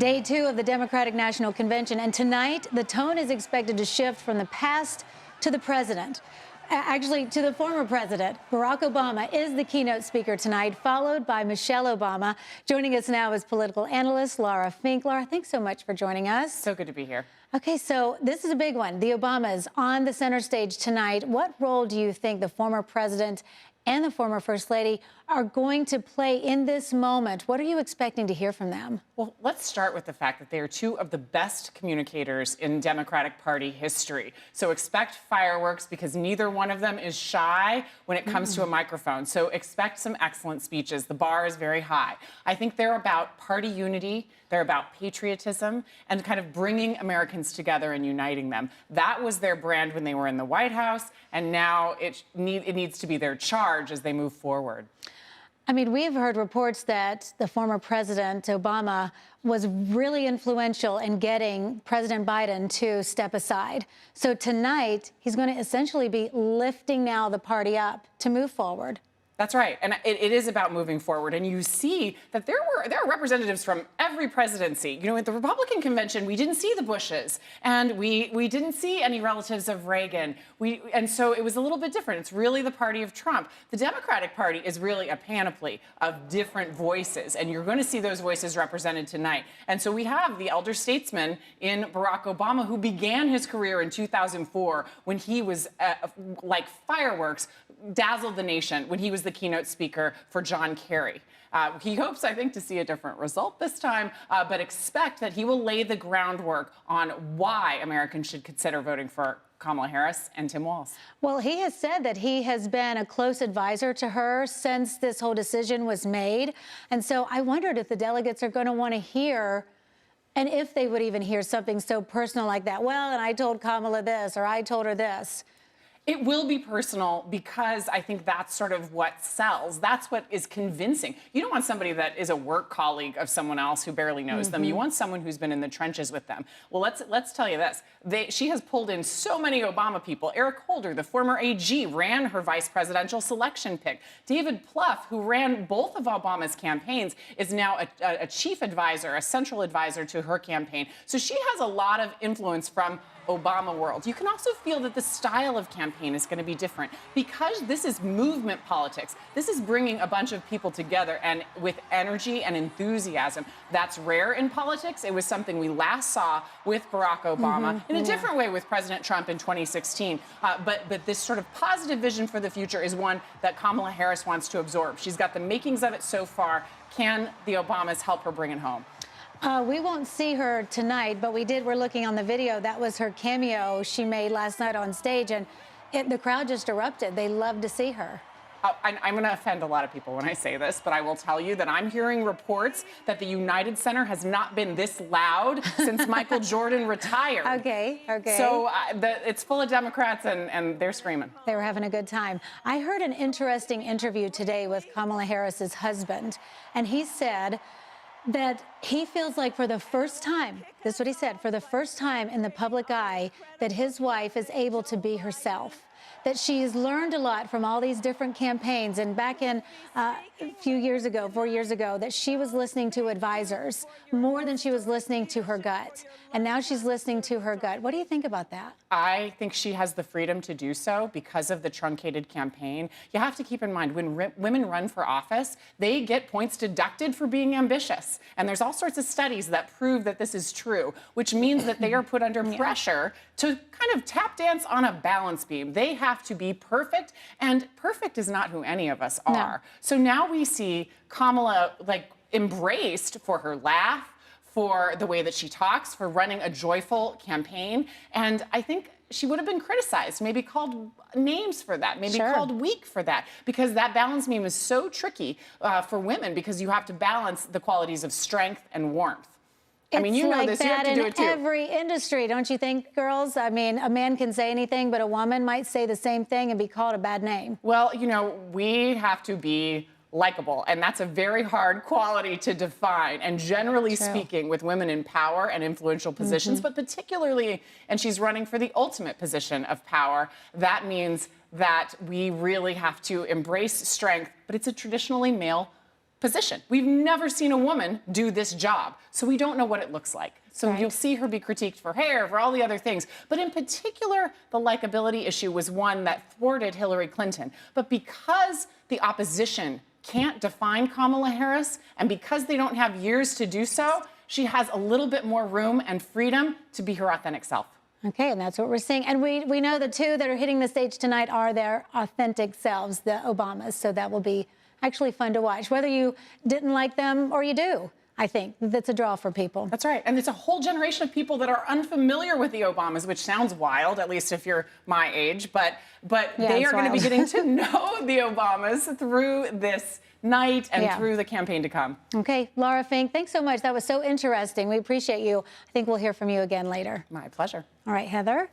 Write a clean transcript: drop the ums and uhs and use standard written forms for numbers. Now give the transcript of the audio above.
Day two of the Democratic National Convention, and tonight the tone is expected to shift from the past to the president. Actually, to the former president. Barack Obama is the keynote speaker tonight, followed by Michelle Obama. Joining us now is political analyst Laura Fink. Laura, thanks so much for joining us. So good to be here. Okay, so this is a big one. The Obamas on the center stage tonight. What role do you think the former president and the former First Lady are going to play in this moment? What are you expecting to hear from them? Well, let's start with the fact that they are two of the best communicators in Democratic Party history. So expect fireworks because neither one of them is shy when it comes to a microphone. So expect some excellent speeches. The bar is very high. I think they're about party unity. They're about patriotism and kind of bringing Americans together and uniting them. That was their brand when they were in the White House, and now it needs to be their charge as they move forward. I mean, we've heard reports that the former President Obama was really influential in getting President Biden to step aside. So tonight, he's going to essentially be lifting now the party up to move forward. That's right. And it is about moving forward. And you see that there are representatives from every presidency. You know, at the Republican convention, we didn't see the Bushes and we didn't see any relatives of Reagan. And so it was a little bit different. It's really the party of Trump. The Democratic Party is really a panoply of different voices. And you're going to see those voices represented tonight. And so we have the elder statesman in Barack Obama, who began his career in 2004 when he was like fireworks, dazzled the nation when he was the keynote speaker for John Kerry. He hopes, I think, to see a different result this time, but expect that he will lay the groundwork on why Americans should consider voting for Kamala Harris and Tim Walz. Well, he has said that he has been a close advisor to her since this whole decision was made. And so I wondered if the delegates are going to want to hear, and if they would even hear something so personal like that. Well, and I told Kamala this, or I told her this. It will be personal because I think that's sort of what sells. That's what is convincing. You don't want somebody that is a work colleague of someone else who barely knows them. You want someone who's been in the trenches with them. Well, let's tell you this. She has pulled in so many Obama people. Eric Holder, the former AG, ran her vice presidential selection pick. David Plouffe, who ran both of Obama's campaigns, is now a chief advisor, a central advisor to her campaign. So she has a lot of influence from Obama world. You can also feel that the style of campaign is going to be different because this is movement politics. This is bringing a bunch of people together and with energy and enthusiasm. That's rare in politics. It was something we last saw with Barack Obama in a different way with President Trump in 2016. But this sort of positive vision for the future is one that Kamala Harris wants to absorb. She's got the makings of it so far. Can the Obamas help her bring it home? We won't see her tonight, but we're looking on the video. That was her cameo she made last night on stage, and the crowd just erupted. They loved to see her. I'm going to offend a lot of people when I say this, but I will tell you that I'm hearing reports that the United Center has not been this loud since Michael Jordan retired. Okay. So it's full of Democrats, and they're screaming. They were having a good time. I heard an interesting interview today with Kamala Harris's husband, and he said that he feels like for the first time, this is what he said, for the first time in the public eye, that his wife is able to be herself, that she's learned a lot from all these different campaigns. And back in a few years ago, 4 years ago, that she was listening to advisors more than she was listening to her gut. And now she's listening to her gut. What do you think about that? I think she has the freedom to do so because of the truncated campaign. You have to keep in mind, when women run for office, they get points deducted for being ambitious. And there's all sorts of studies that prove that this is true, which means that they are put under pressure to kind of tap dance on a balance beam. They have to be perfect, and perfect is not who any of us are. No. So now we see Kamala embraced for her laugh, for the way that she talks, for running a joyful campaign. And I think she would have been criticized, maybe called names for that, maybe called weak for that, because that balance beam is so tricky for women because you have to balance the qualities of strength and warmth. I mean, you know this, you have to do it too. It's like that in every industry, don't you think, girls? I mean, a man can say anything, but a woman might say the same thing and be called a bad name. Well, you know, we have to be likable, and that's a very hard quality to define. And generally speaking, with women in power and influential positions, but particularly, and she's running for the ultimate position of power, that means that we really have to embrace strength, but it's a traditionally male position. We've never seen a woman do this job, so we don't know what it looks like. So you'll see her be critiqued for hair, for all the other things. But in particular, the likability issue was one that thwarted Hillary Clinton. But because the opposition can't define Kamala Harris, and because they don't have years to do so, she has a little bit more room and freedom to be her authentic self. Okay, and that's what we're seeing. And we know the two that are hitting the stage tonight are their authentic selves, the Obamas. So that will be actually fun to watch, whether you didn't like them or you do. I think that's a draw for people. That's right. And it's a whole generation of people that are unfamiliar with the Obamas, which sounds wild, at least if you're my age. But they are going to be getting to know the Obamas through this night and through the campaign to come. Okay, Laura Fink, thanks so much. That was so interesting. We appreciate you. I think we'll hear from you again later. My pleasure. All right, Heather.